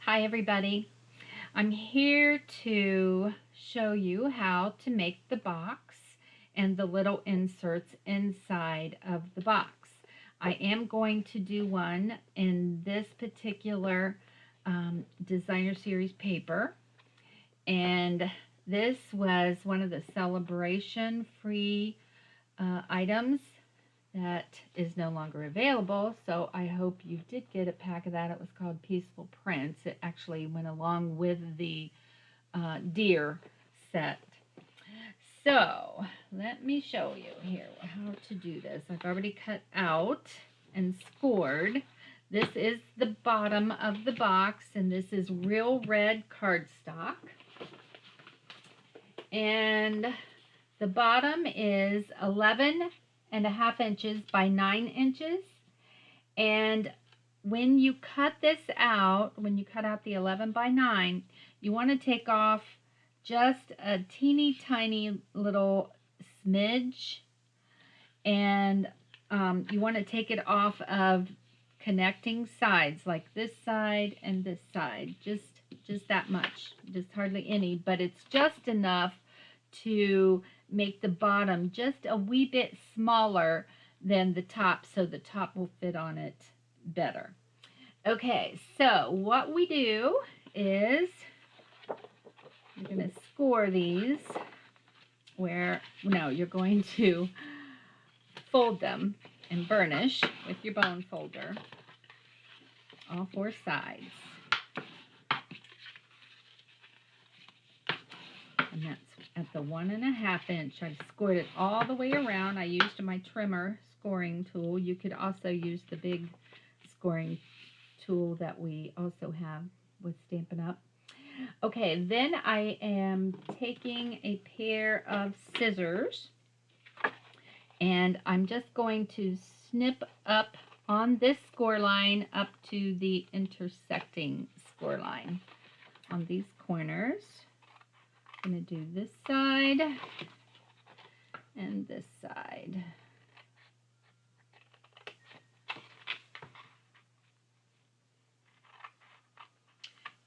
Hi everybody. I'm here to show you how to make the box and the little inserts inside of the box. I am going to do one in this particular designer series paper, and this was one of the celebration free items that is no longer available, so I hope you did get a pack of that. It was called Peaceful Prince. It actually went along with the deer set. So let me show you here how to do this. I've already cut out and scored. This is the bottom of the box, and this is real red cardstock. And the bottom is 11.5 inches by 9 inches. And when you cut this out, when you cut out the 11 by 9, you want to take off just a teeny tiny little smidge, and you want to take it off of connecting sides, like this side and this side, just that much, just hardly any, but it's just enough to make the bottom just a wee bit smaller than the top, so the top will fit on it better. Okay, so what we do is you're going to score these you're going to fold them and burnish with your bone folder all four sides. And that's at the 1.5 inch. I scored it all the way around. I used my trimmer scoring tool. You could also use the big scoring tool that we also have with Stampin' Up. Okay, then I am taking a pair of scissors, and I'm just going to snip up on this score line up to the intersecting score line on these corners. I'm going to do this side and this side.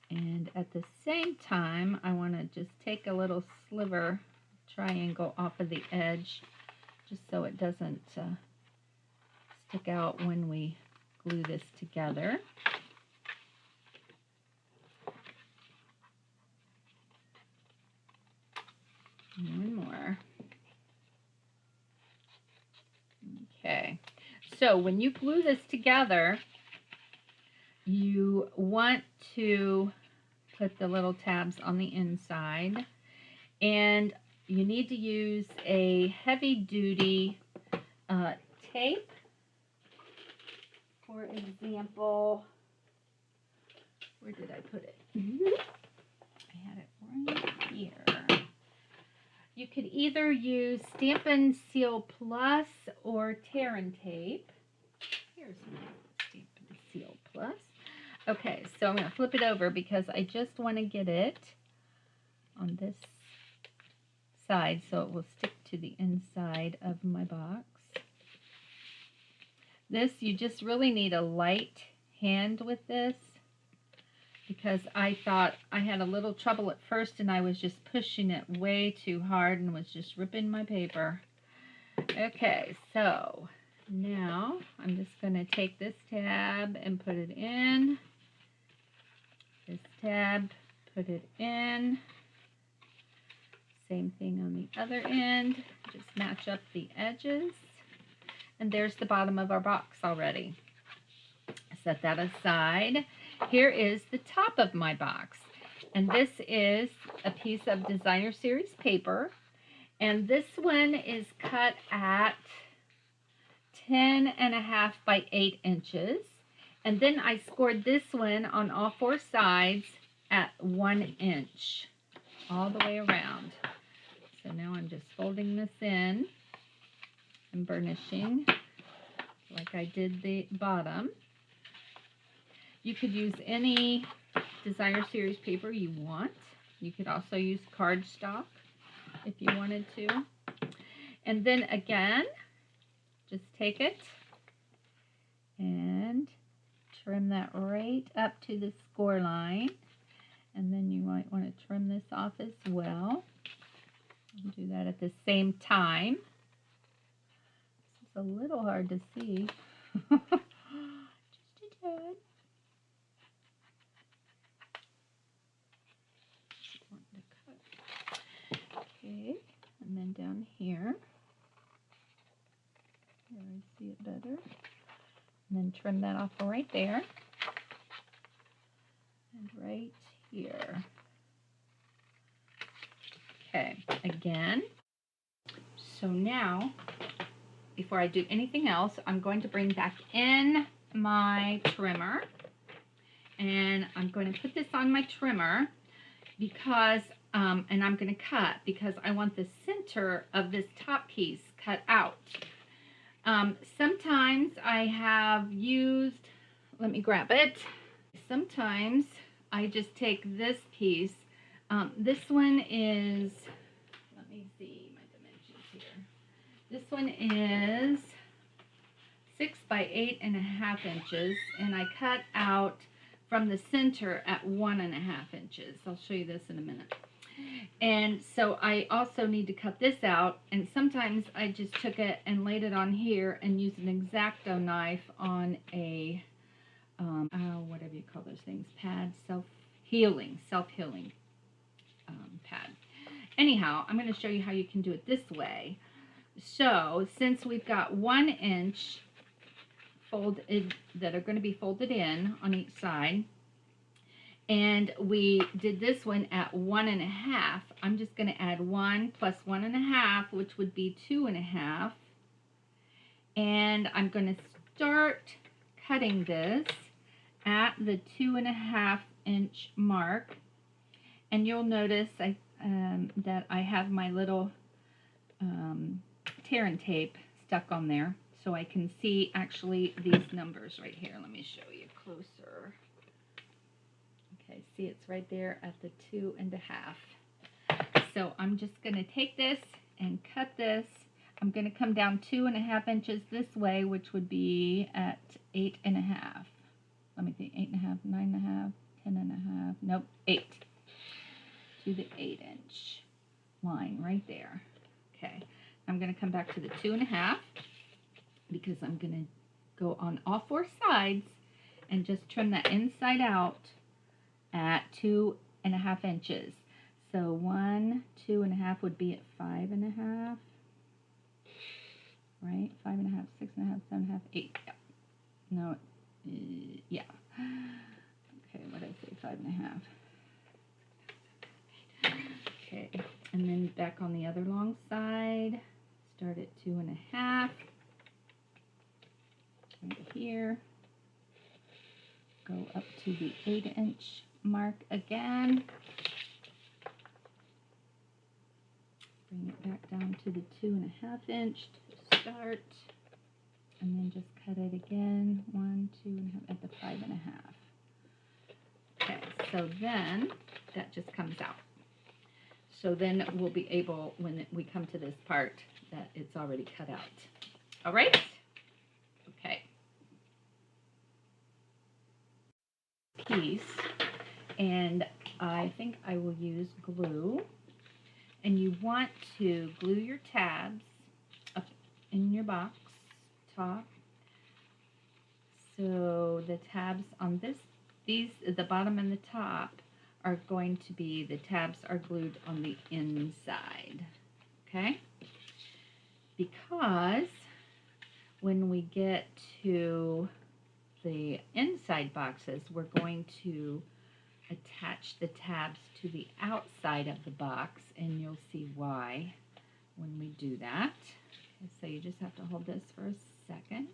And at the same time, I want to just take a little sliver triangle off of the edge, just so it doesn't stick out when we glue this together. One more. Okay, so when you glue this together, you want to put the little tabs on the inside, and you need to use a heavy-duty tape. For example, where did I put it? I had it right here. You could either use Stampin' Seal Plus or Terran tape. Here's my Stampin' Seal Plus. Okay, so I'm going to flip it over because I just want to get it on this side so it will stick to the inside of my box. This, you just really need a light hand with this, because I thought I had a little trouble at first and I was just pushing it way too hard and was just ripping my paper. Okay, so now I'm just going to take this tab and put it in. This tab, put it in. Same thing on the other end. Just match up the edges. And there's the bottom of our box already. Set that aside. Here is the top of my box. And this is a piece of designer series paper. And this one is cut at 10.5 by 8 inches. And then I scored this one on all four sides at 1 inch all the way around. So now I'm just folding this in and burnishing like I did the bottom. You could use any designer series paper you want. You could also use cardstock if you wanted to. And then again, just take it and trim that right up to the score line. And then you might want to trim this off as well. Do that at the same time. This is a little hard to see. Just a tad. Okay, and then down here I see it better. And then trim that off right there. And right here. Okay, again. So now, before I do anything else, I'm going to bring back in my trimmer. And I'm going to put this on my trimmer because, and I'm going to cut because I want the center of this top piece cut out. Sometimes I have used, let me grab it. Sometimes I just take this piece. This one is, let me see my dimensions here. This one is 6 by 8.5 inches, and I cut out from the center at 1.5 inches. I'll show you this in a minute. And so I also need to cut this out, and sometimes I just took it and laid it on here and used an X-Acto knife on a whatever you call those things, pad, self-healing pad. Anyhow, I'm going to show you how you can do it this way. So since we've got 1 inch folded that are going to be folded in on each side, and we did this one at 1.5, I'm just going to add 1 plus 1.5, which would be 2.5, and I'm going to start cutting this at the 2.5 inch mark, and you'll notice that I have my little tear and tape stuck on there, so I can see actually these numbers right here. Let me show you closer. Okay, see it's right there at the 2.5. So I'm just going to take this and cut this. I'm going to come down 2.5 inches this way, which would be at 8.5. Let me think, 8.5, 9.5, 10.5, nope, 8. To the 8 inch line right there. Okay, I'm going to come back to the 2.5 because I'm going to go on all 4 sides and just trim that inside out at 2.5 inches. So 1, 2.5 would be at 5.5, right? 5.5, 6.5, 7.5, 8. Yeah. No, yeah. Okay, what did I say? 5.5. Okay, and then back on the other long side, start at 2.5, right here, go up to the 8 inch mark again, bring it back down to the 2.5 inch to start, and then just cut it again, 1, 2.5 at the 5.5. Okay, so then that just comes out. So then we'll be able, when we come to this part, that it's already cut out. All right? Okay. Piece, and I think I will use glue. And you want to glue your tabs up in your box top. So the tabs on these, the bottom and the top, are going to be, the tabs are glued on the inside, okay? Because when we get to the inside boxes, we're going to attach the tabs to the outside of the box, and you'll see why when we do that. Okay, so you just have to hold this for a second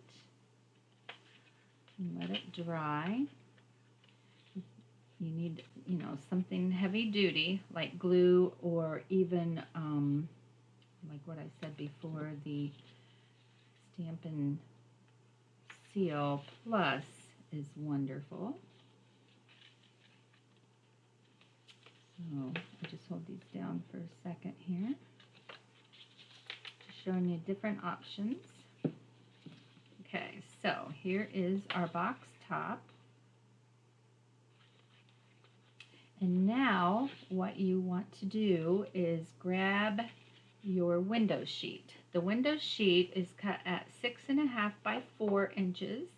and let it dry. You need, something heavy duty like glue, or even like what I said before, the Stampin' Seal Plus is wonderful. So I'll just hold these down for a second here. Just showing you different options. Okay, so here is our box top. And now what you want to do is grab your window sheet. The window sheet is cut at 6.5 by 4 inches.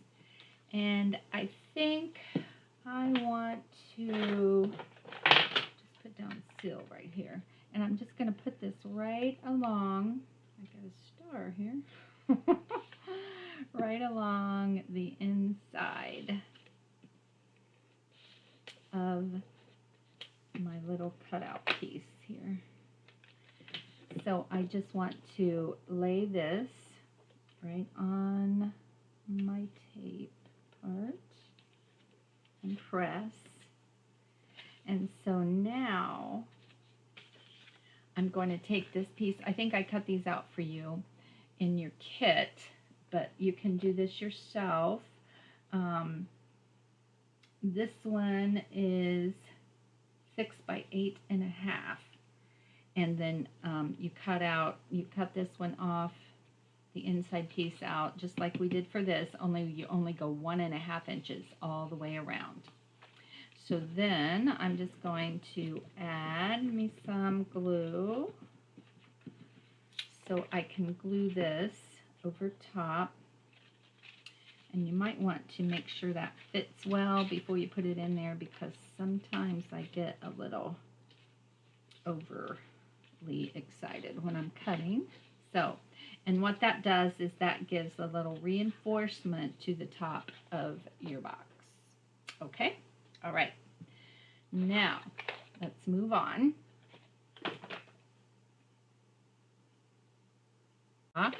And I think I want to just put down seal right here. And I'm just going to put this right along, I got a star here, right along the inside of my little cutout piece here. So I just want to lay this right on my tape part and press. And so now I'm going to take this piece. I think I cut these out for you in your kit, but you can do this yourself. This one is 6 by 8.5, and then you cut this one off, the inside piece out, just like we did for this, only you only go 1.5 inches all the way around. So then I'm just going to add me some glue so I can glue this over top. And you might want to make sure that fits well before you put it in there, because sometimes I get a little overly excited when I'm cutting. So, and what that does is that gives a little reinforcement to the top of your box. Okay? All right. Now, let's move on. Top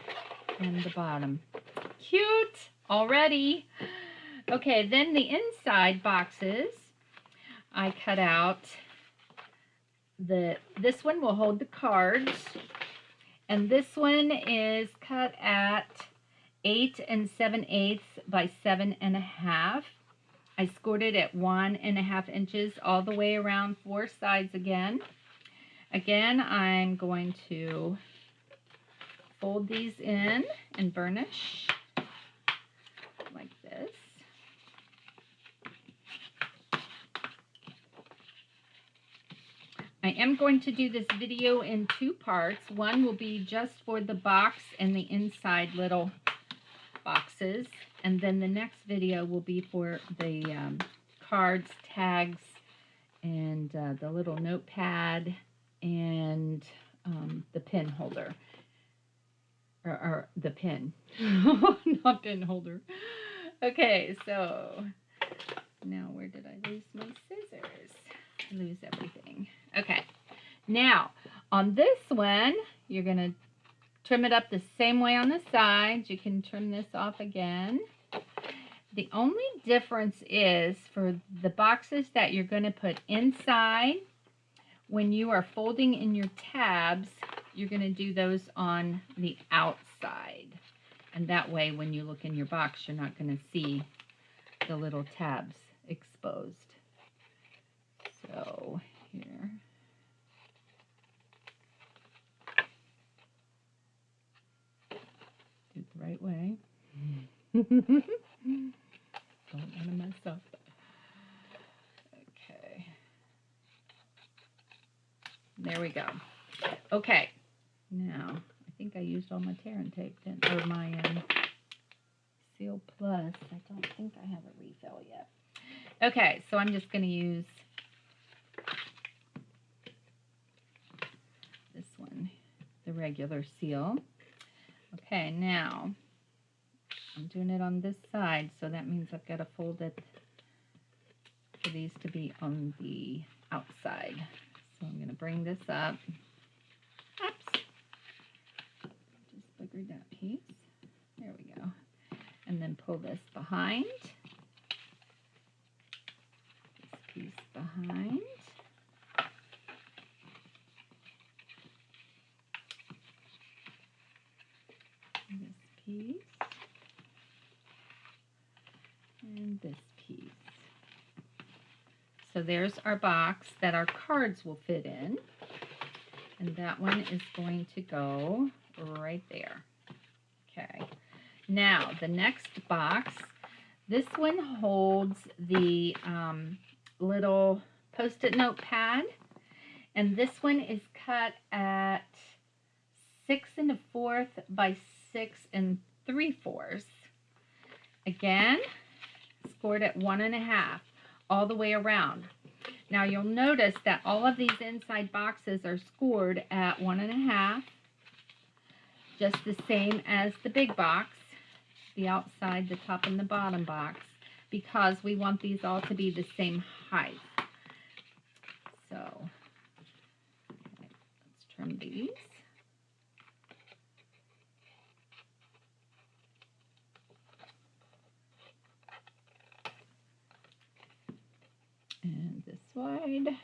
and the bottom. Cute already. Okay, then the inside boxes, I cut out this one will hold the cards, and this one is cut at 8 7/8 by 7.5. I scored it at 1.5 inches all the way around 4 sides again. Again, I'm going to fold these in and burnish like this. I am going to do this video in 2 parts. One will be just for the box and the inside little boxes, and then the next video will be for the cards, tags, and the little notepad and the pin holder, or the pin, not pin holder. Okay, so now where did I lose my scissors? I lose everything. Okay, now on this one, you're going to trim it up the same way on the sides. You can trim this off again. The only difference is for the boxes that you're going to put inside, when you are folding in your tabs, you're going to do those on the outside. And that way, when you look in your box, you're not going to see the little tabs exposed. So here. Do it the right way. Don't want to mess up. Okay. There we go. Okay. Now, I think I used all my tear and tape, or my Seal Plus. I don't think I have a refill yet. Okay, so I'm just going to use this one, the regular seal. Okay, now I'm doing it on this side, so that means I've got to fold it for these to be on the outside. So I'm going to bring this up. Oops. Just boogered that piece. There we go. And then pull this behind. This piece behind. This piece. And this piece. So there's our box that our cards will fit in. And that one is going to go right there. Okay. Now, the next box, this one holds the little Post-it note pad. And this one is cut at 6 1/4 by 6 3/4. Again, scored at 1 1/2 all the way around. Now you'll notice that all of these inside boxes are scored at 1 1/2, just the same as the big box, the outside, the top, and the bottom box, because we want these all to be the same height. So okay, let's trim these. And this wide,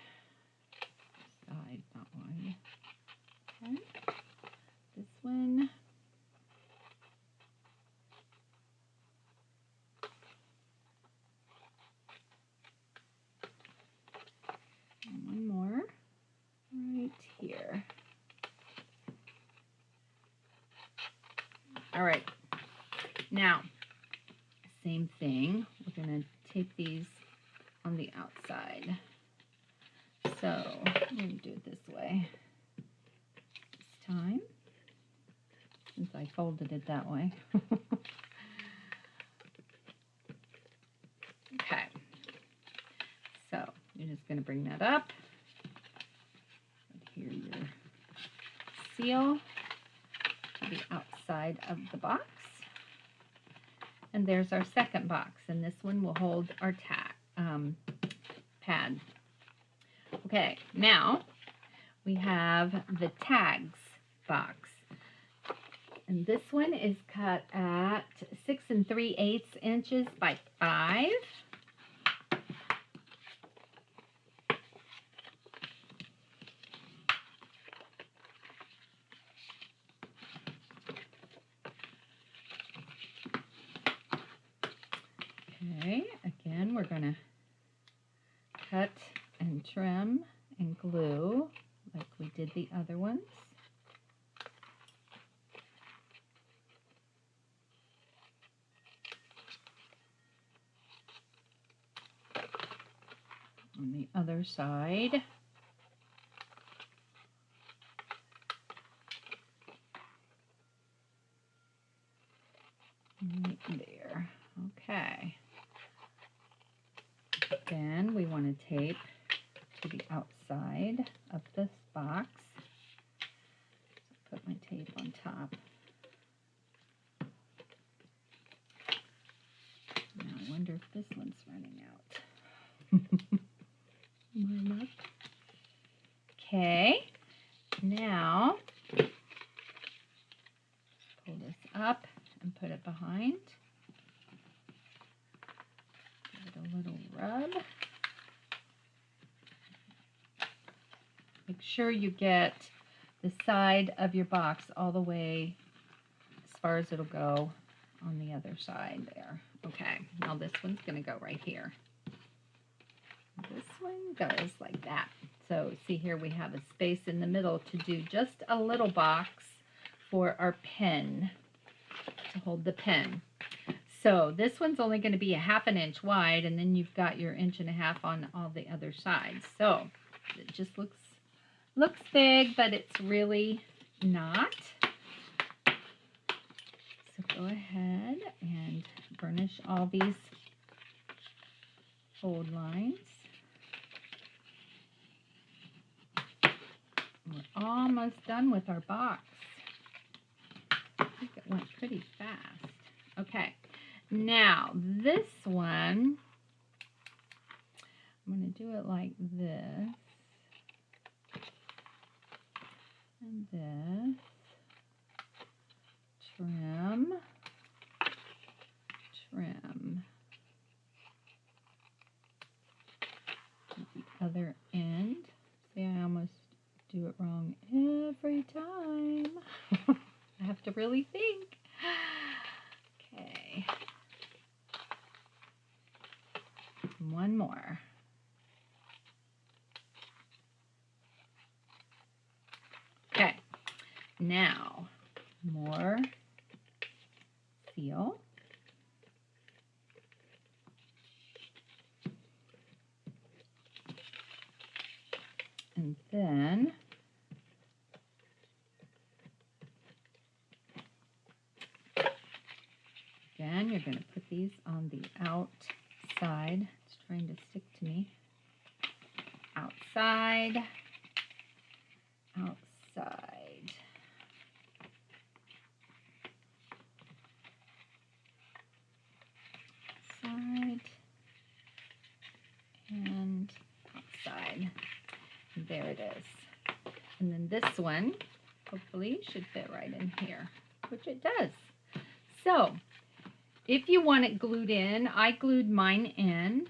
side, not wide. Okay. This one. And one more right here. All right. Now, same thing. We're going to tape these on the outside. So I'm going to do it this way this time, since I folded it that way. Okay. So you're just going to bring that up. Adhere your seal to the outside of the box. And there's our second box, and this one will hold our pad. Okay, now we have the tags box. And this one is cut at 6 3/8 inches by 5. Okay, again, we're going to cut and trim and glue like we did the other ones. On the other side. Right there. Okay. Then we want to tape to the outside of this box. So put my tape on top. Now I wonder if this one's running out. Line up. Okay. Now pull this up and put it behind. Give it a little rub. Make sure you get the side of your box all the way as far as it'll go on the other side there. Okay, now this one's going to go right here. This one goes like that. So see here we have a space in the middle to do just a little box for our pen, to hold the pen. So this one's only going to be a 1/2 inch wide, and then you've got your 1 1/2 on all the other sides. So it just looks big, but it's really not. So go ahead and burnish all these fold lines. We're almost done with our box. I think it went pretty fast. Okay, now this one, I'm going to do it like this. And this, trim, trim. The other end. See, I almost do it wrong every time. I have to really think. Okay. One more. Okay. Now, more seal. And then again, you're going to put these on the outside. It's trying to stick to me. Outside, outside. Side and outside. There it is. And then this one, hopefully, should fit right in here, which it does. So, if you want it glued in, I glued mine in.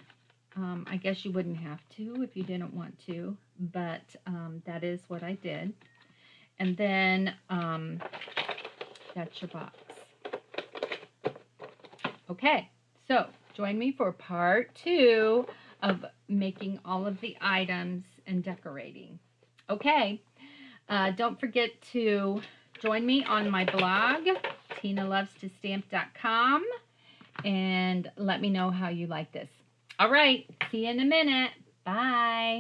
I guess you wouldn't have to if you didn't want to, but that is what I did. And then that's your box. Okay, so join me for part 2 of making all of the items and decorating. Okay, don't forget to join me on my blog, TinaLovesToStamp.com, and let me know how you like this. All right, see you in a minute. Bye.